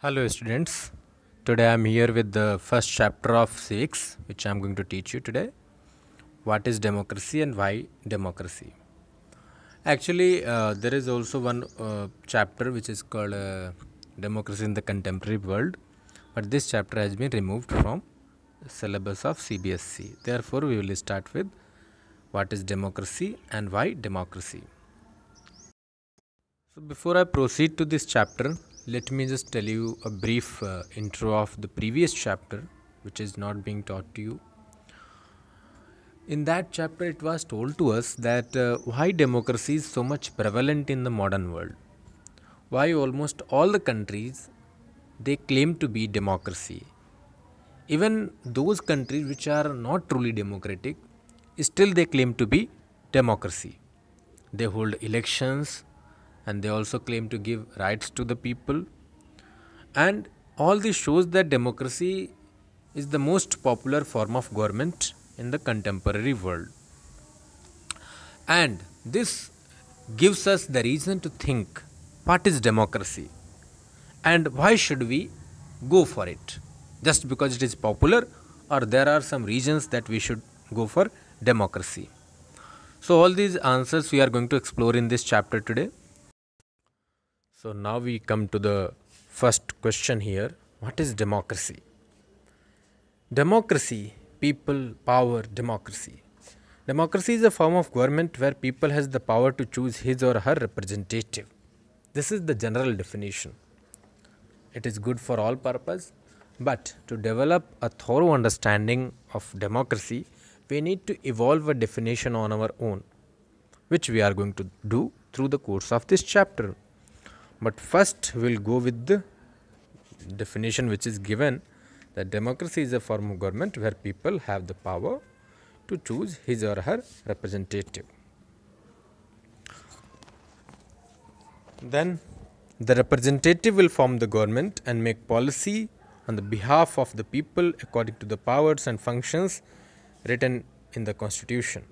Hello students, today I am here with the first chapter of civics which I am going to teach you today. What is democracy and why democracy? Actually, there is also one chapter which is called democracy in the contemporary world, but this chapter has been removed from the syllabus of CBSE. Therefore, we will start with what is democracy and why democracy. So before I proceed to this chapter, let me just tell you a brief intro of the previous chapter which is not being taught to you. In that chapter it was told to us that why democracy is so much prevalent in the modern world. Why almost all the countries they claim to be democracy. Even those countries which are not truly democratic, still they claim to be democracy. They hold elections and they also claim to give rights to the people. And all this shows that democracy is the most popular form of government in the contemporary world. And this gives us the reason to think what is democracy and why should we go for it? Just because it is popular, or there are some reasons that we should go for democracy. So all these answers we are going to explore in this chapter today. So now we come to the first question here. What is democracy? Democracy, people, power, democracy. Democracy is a form of government where people has the power to choose his or her representative. This is the general definition. It is good for all purpose, but to develop a thorough understanding of democracy, we need to evolve a definition on our own, which we are going to do through the course of this chapter. But first we'll go with the definition which is given, that democracy is a form of government where people have the power to choose his or her representative. Then the representative will form the government and make policy on the behalf of the people according to the powers and functions written in the constitution.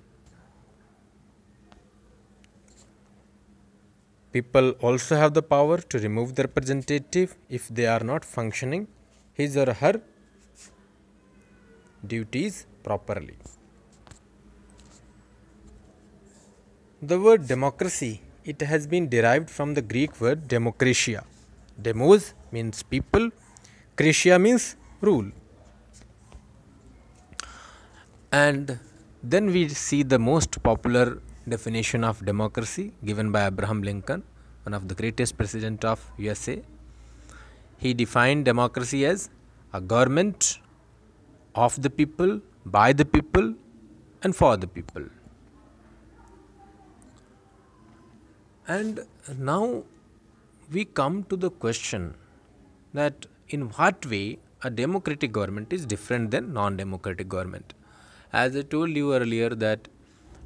People also have the power to remove the representative if they are not functioning his or her duties properly. The word democracy, it has been derived from the Greek word demokratia. Demos means people, kratia means rule. And then we see the most popular definition of democracy given by Abraham Lincoln, one of the greatest president of USA. He defined democracy as a government of the people, by the people, and for the people. And now we come to the question that in what way a democratic government is different than non-democratic government. As I told you earlier that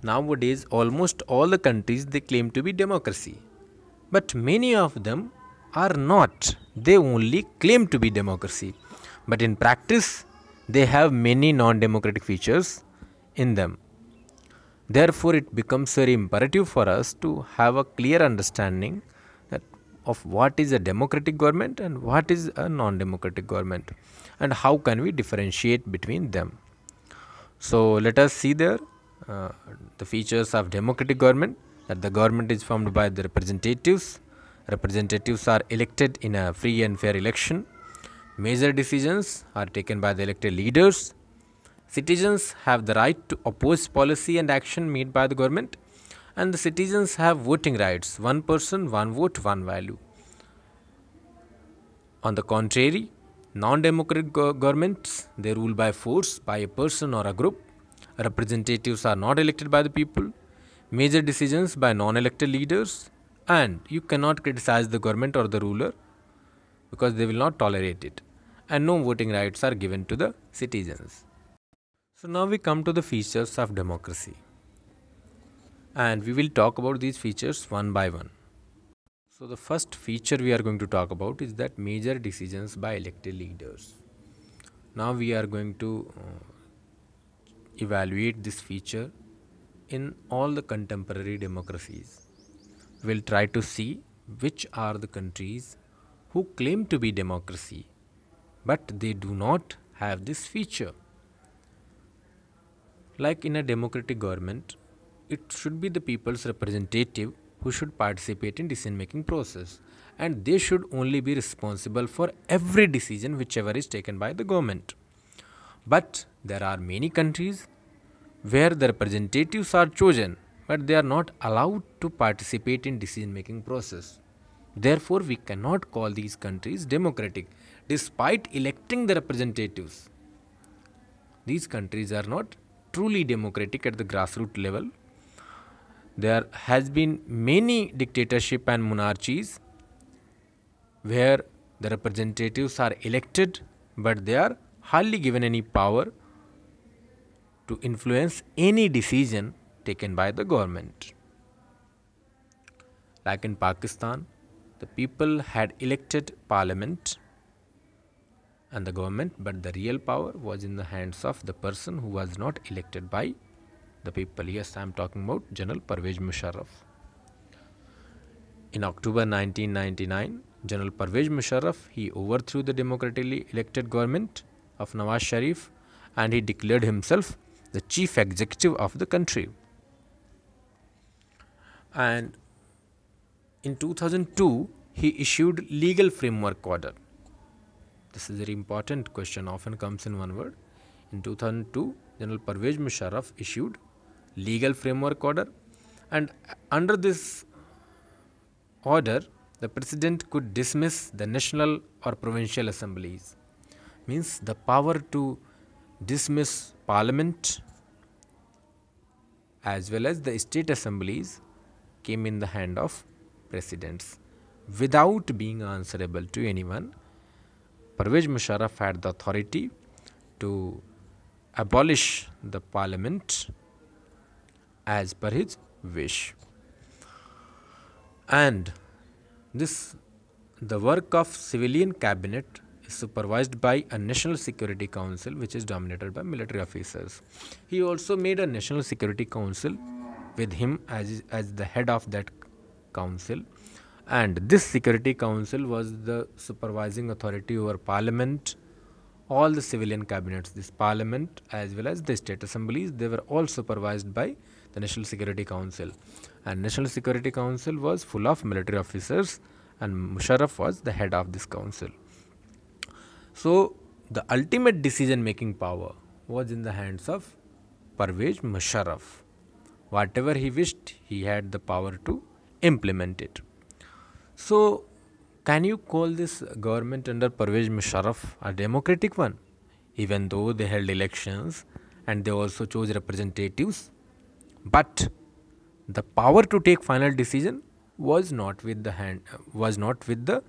nowadays almost all the countries they claim to be democracy, but many of them are not. They only claim to be democracy, but in practice they have many non-democratic features in them. Therefore it becomes very imperative for us to have a clear understanding that of what is a democratic government and what is a non-democratic government, and how can we differentiate between them. So let us see there the features of democratic government, that the government is formed by the representatives. Representatives are elected in a free and fair election. Major decisions are taken by the elected leaders. Citizens have the right to oppose policy and action made by the government, and the citizens have voting rights. One person, one vote, one value. On the contrary, non-democratic governments, they rule by force, by a person or a group. Representatives are not elected by the people. Major decisions by non-elected leaders, and you cannot criticize the government or the ruler because they will not tolerate it. And no voting rights are given to the citizens. So now we come to the features of democracy, and we will talk about these features one by one. So the first feature we are going to talk about is that major decisions by elected leaders. Now we are going to evaluate this feature in all the contemporary democracies. We'll try to see which are the countries who claim to be democracy, but they do not have this feature. Like in a democratic government, it should be the people's representative who should participate in decision making process, and they should only be responsible for every decision whichever is taken by the government. But there are many countries where the representatives are chosen, but they are not allowed to participate in decision making process. Therefore, we cannot call these countries democratic despite electing the representatives. These countries are not truly democratic at the grassroots level. There has been many dictatorship and monarchies where the representatives are elected, but they are hardly given any power to influence any decision taken by the government. Like in Pakistan, the people had elected parliament and the government, but the real power was in the hands of the person who was not elected by the people. Yes, I am talking about General Parvez Musharraf. In October 1999, General Parvez Musharraf, he overthrew the democratically elected government of Nawaz Sharif, and he declared himself the chief executive of the country. And in 2002, he issued legal framework order. This is a very important question, often comes in one word. In 2002, General Parvez Musharraf issued legal framework order, and under this order, the president could dismiss the national or provincial assemblies. Means the power to dismiss parliament as well as the state assemblies came in the hand of presidents without being answerable to anyone. Parvez Musharraf had the authority to abolish the parliament as per his wish. And the work of civilian cabinet is supervised by a National Security Council which is dominated by military officers. He also made a National Security Council with him as the head of that council, and this Security Council was the supervising authority over parliament, all the civilian cabinets, this parliament as well as the state assemblies, they were all supervised by the National Security Council, and National Security Council was full of military officers and Musharraf was the head of this council. So the ultimate decision making power was in the hands of Parvez Musharraf. Whatever he wished, he had the power to implement it. So can you call this government under Parvez Musharraf a democratic one? Even though they held elections and they also chose representatives, but the power to take final decision was not with the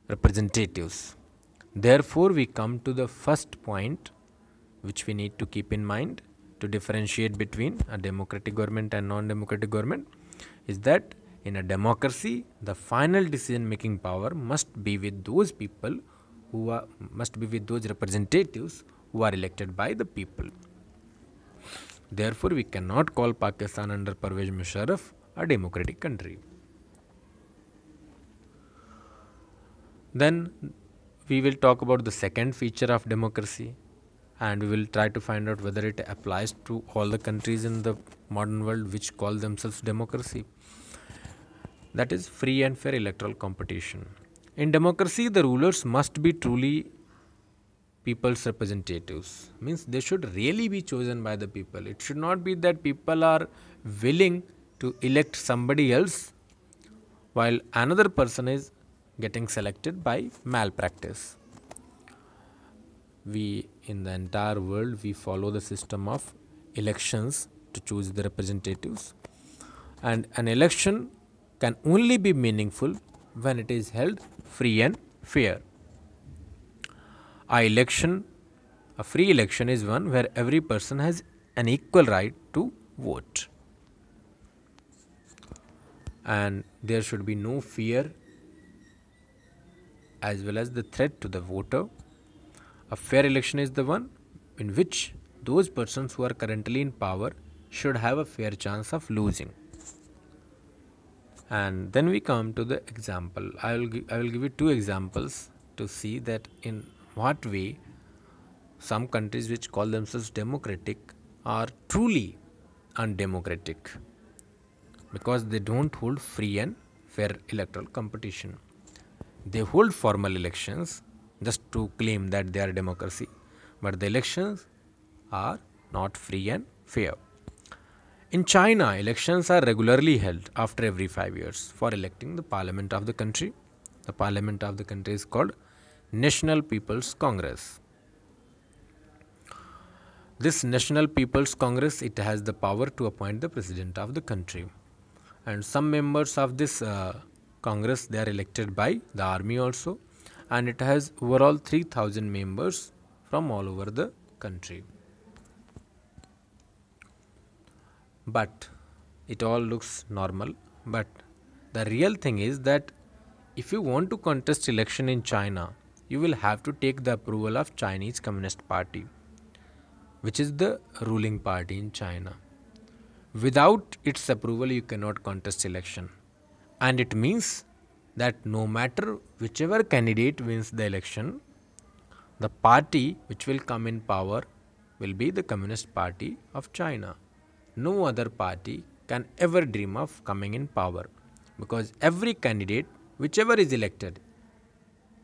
representatives. Therefore, we come to the first point which we need to keep in mind to differentiate between a democratic government and non-democratic government is that in a democracy, the final decision making power must be with those people must be with those representatives who are elected by the people. Therefore, we cannot call Pakistan under Parvez Musharraf a democratic country. Then we will talk about the second feature of democracy, and we will try to find out whether it applies to all the countries in the modern world which call themselves democracy. That is free and fair electoral competition. In democracy, the rulers must be truly people's representatives. Means they should really be chosen by the people. It should not be that people are willing to elect somebody else while another person is getting selected by malpractice. We in the entire world we follow the system of elections to choose the representatives, and an election can only be meaningful when it is held free and fair. A free election is one where every person has an equal right to vote, and there should be no fear as well as the threat to the voter. A fair election is the one in which those persons who are currently in power should have a fair chance of losing. And then we come to the example. I will give you two examples to see that in what way some countries which call themselves democratic are truly undemocratic, because they don't hold free and fair electoral competition. They hold formal elections just to claim that they are democracy, but the elections are not free and fair. In China, elections are regularly held after every 5 years for electing the parliament of the country. The parliament of the country is called National People's Congress. This National People's Congress, it has the power to appoint the president of the country, and some members of this Congress, they are elected by the army also, and it has overall 3,000 members from all over the country. But it all looks normal, but the real thing is that if you want to contest election in China, you will have to take the approval of Chinese Communist Party, which is the ruling party in China. Without its approval, you cannot contest election. And it means that no matter whichever candidate wins the election, the party which will come in power will be the Communist Party of China. No other party can ever dream of coming in power, because every candidate, whichever is elected,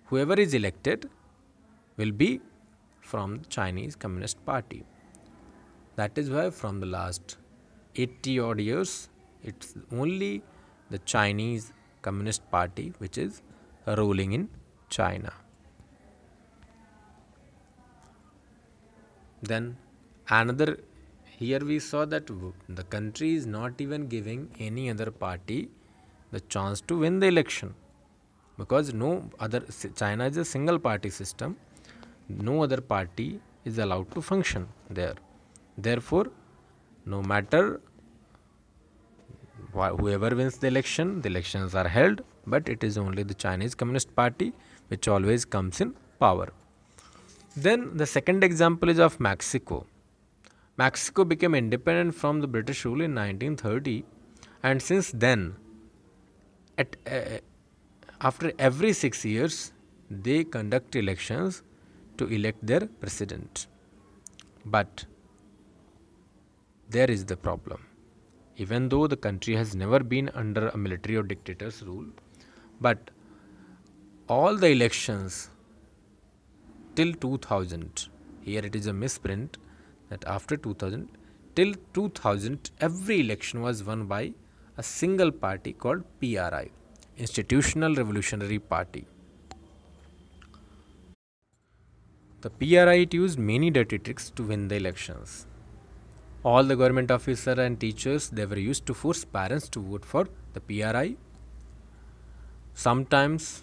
whoever is elected will be from the Chinese Communist Party. That is why from the last 80 odd years, it's only the Chinese Communist Party which is ruling in China. Then another, here we saw that the country is not even giving any other party the chance to win the election, because no other, China is a single party system, no other party is allowed to function there. Therefore, no matter whoever wins the elections are held, but it is only the Chinese Communist Party which always comes in power. Then the second example is of Mexico. Mexico became independent from the British rule in 1930, and since then, after every 6 years, they conduct elections to elect their president. But there is the problem. Even though the country has never been under a military or dictator's rule, but all the elections till 2000, here it is a misprint that after 2000, till 2000, every election was won by a single party called PRI, Institutional Revolutionary Party. The PRI used many dirty tricks to win the elections. All the government officers and teachers, they were used to force parents to vote for the PRI. Sometimes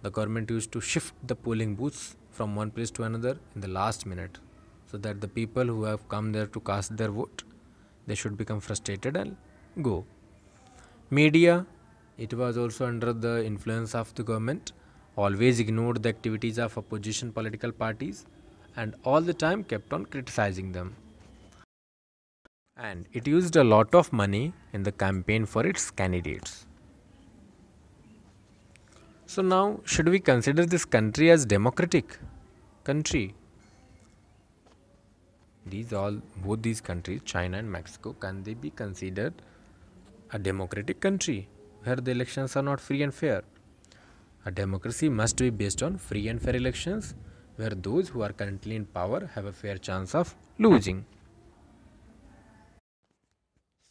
the government used to shift the polling booths from one place to another in the last minute, so that the people who have come there to cast their vote, they should become frustrated and go. Media, it was also under the influence of the government, always ignored the activities of opposition political parties and all the time kept on criticizing them. And it used a lot of money in the campaign for its candidates. So now, should we consider this country as democratic country? Both these countries, China and Mexico, can they be considered a democratic country where the elections are not free and fair? A democracy must be based on free and fair elections, where those who are currently in power have a fair chance of losing.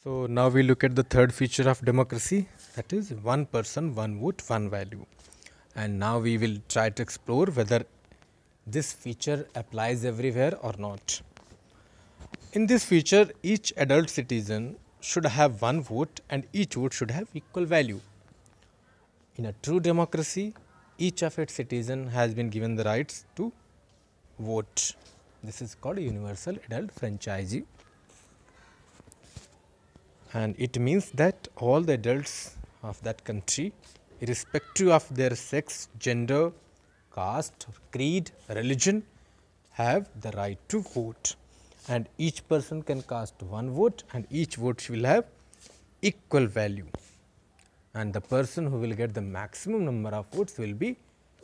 So now we look at the third feature of democracy, that is one person, one vote, one value. And now we will try to explore whether this feature applies everywhere or not. In this feature, each adult citizen should have one vote and each vote should have equal value. In a true democracy, each of its citizens has been given the rights to vote. This is called universal adult franchise. And it means that all the adults of that country, irrespective of their sex, gender, caste, creed, religion, have the right to vote. And each person can cast one vote and each vote will have equal value. and the person who will get the maximum number of votes will be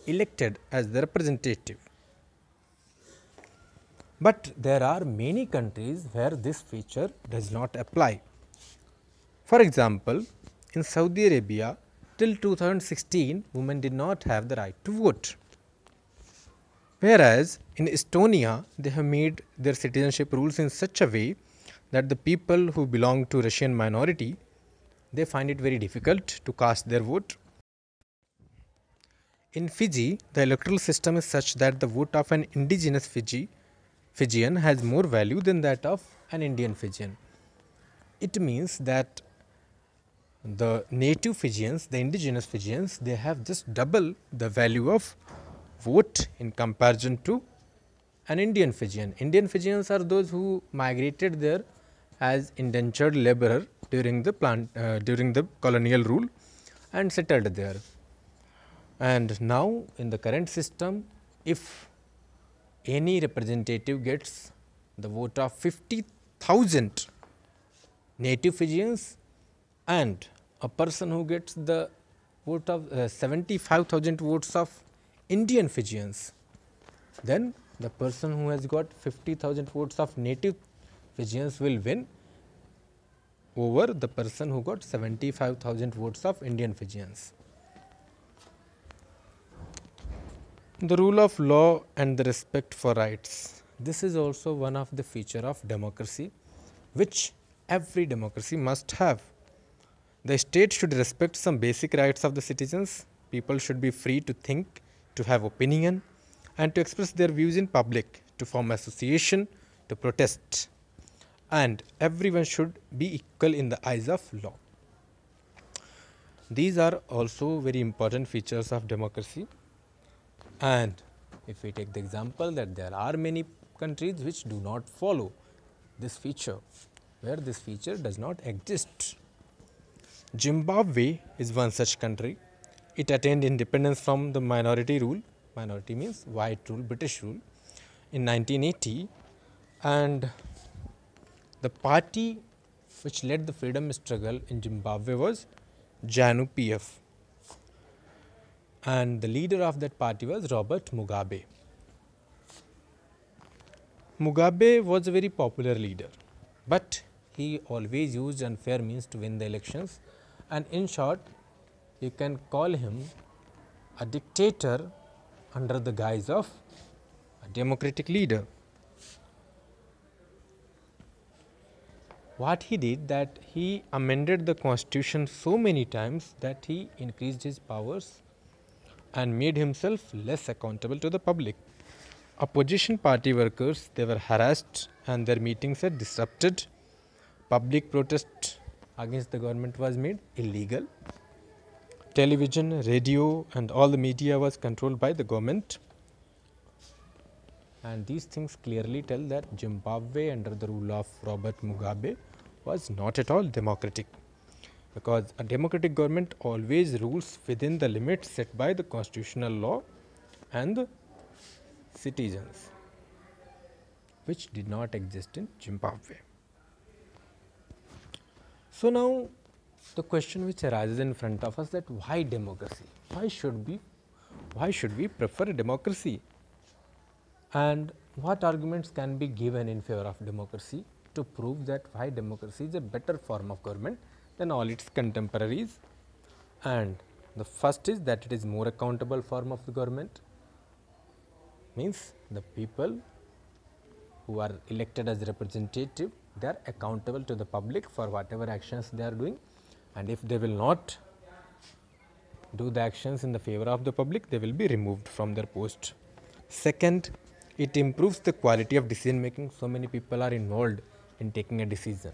elected as the representative. But there are many countries where this feature does not apply. For example, in Saudi Arabia till 2016 women did not have the right to vote. Whereas in Estonia they have made their citizenship rules in such a way that the people who belong to Russian minority, they find it very difficult to cast their vote. In Fiji, the electoral system is such that the vote of an indigenous Fijian has more value than that of an Indian Fijian. It means that the native Fijians, the indigenous Fijians, they have just double the value of vote in comparison to an Indian Fijian. Indian Fijians are those who migrated there as indentured laborer during the colonial rule and settled there. And now in the current system, if any representative gets the vote of 50,000 native Fijians and a person who gets the vote of 75,000 votes of Indian Fijians, then the person who has got 50,000 votes of native Fijians will win over the person who got 75,000 votes of Indian Fijians. The rule of law and the respect for rights. This is also one of the feature of democracy which every democracy must have. The state should respect some basic rights of the citizens. People should be free to think, to have opinion and to express their views in public, to form association, to protest, and everyone should be equal in the eyes of law. These are also very important features of democracy. And if we take the example that there are many countries which do not follow this feature, where this feature does not exist. Zimbabwe is one such country. It attained independence from the minority rule, minority means white rule, British rule, in 1980, and the party which led the freedom struggle in Zimbabwe was ZANU PF, and the leader of that party was Robert Mugabe. Mugabe was a very popular leader, but he always used unfair means to win the elections, and in short you can call him a dictator under the guise of a democratic leader. What he did, that he amended the constitution so many times that he increased his powers and made himself less accountable to the public. Opposition party workers, they were harassed and their meetings were disrupted. Public protest against the government was made illegal. Television, radio and all the media was controlled by the government. And these things clearly tell that Zimbabwe under the rule of Robert Mugabe was not at all democratic, because a democratic government always rules within the limits set by the constitutional law and the citizens, which did not exist in Zimbabwe. So now the question which arises in front of us, that why democracy? Why should we prefer democracy? And what arguments can be given in favor of democracy to prove that why democracy is a better form of government than all its contemporaries? And the first is that it is more accountable form of the government, means the people who are elected as representative, they are accountable to the public for whatever actions they are doing, and if they will not do the actions in the favor of the public, they will be removed from their post. Second, it improves the quality of decision making. So many people are involved in taking a decision,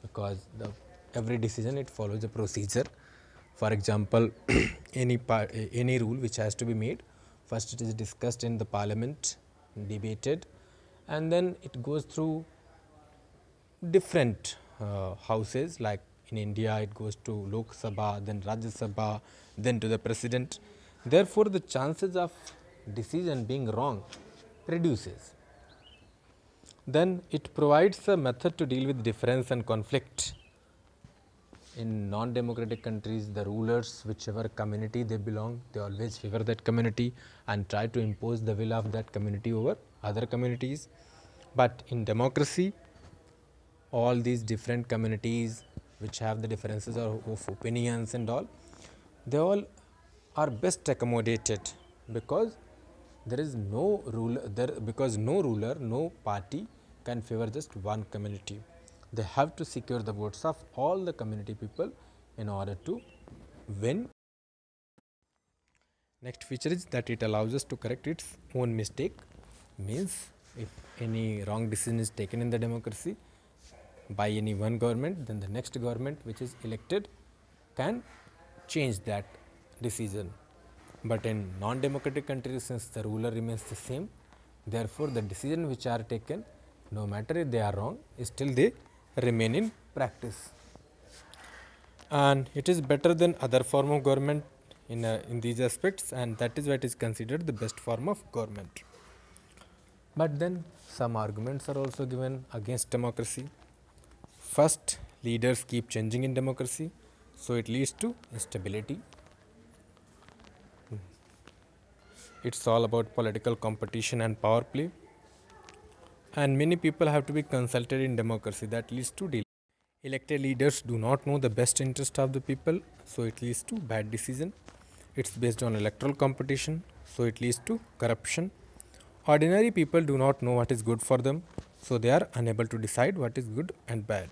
because every decision it follows a procedure. For example, any rule which has to be made, first it is discussed in the parliament, debated, and then it goes through different houses. Like in India it goes to Lok Sabha, then Rajya Sabha, then to the president. Therefore the chances of decision being wrong reduces. Then it provides a method to deal with difference and conflict. In non-democratic countries, the rulers, whichever community they belong, they always favor that community and try to impose the will of that community over other communities. But in democracy, all these different communities which have the differences of opinions and all, they all are best accommodated, because there is no ruler there, because no ruler, no party can favor just one community. They have to secure the votes of all the community people in order to win. Next feature is that it allows us to correct its own mistake. Means if any wrong decision is taken in the democracy by any one government, then the next government which is elected can change that decision. But in non-democratic countries, since the ruler remains the same, therefore the decision which are taken, no matter if they are wrong, still they remain in practice. And it is better than other form of government in these aspects, and that is why it is considered the best form of government. But then some arguments are also given against democracy. First, leaders keep changing in democracy, so it leads to instability. It's all about political competition and power play, and many people have to be consulted in democracy, that leads to delay. Elected leaders do not know the best interest of the people, so it leads to bad decision. It's based on electoral competition, so it leads to corruption. Ordinary people do not know what is good for them, so they are unable to decide what is good and bad.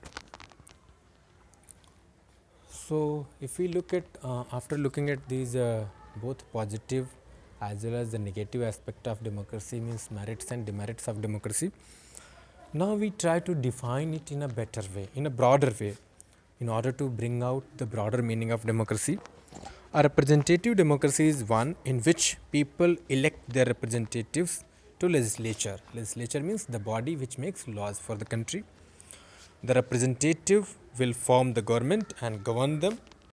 So if we look at after looking at these both positive as well as the negative aspect of democracy, means merits and demerits of democracy, now we try to define it in a better way, in a broader way, in order to bring out the broader meaning of democracy. A representative democracy is one in which people elect their representatives to legislature. Legislature means the body which makes laws for the country. The representative will form the government and govern them,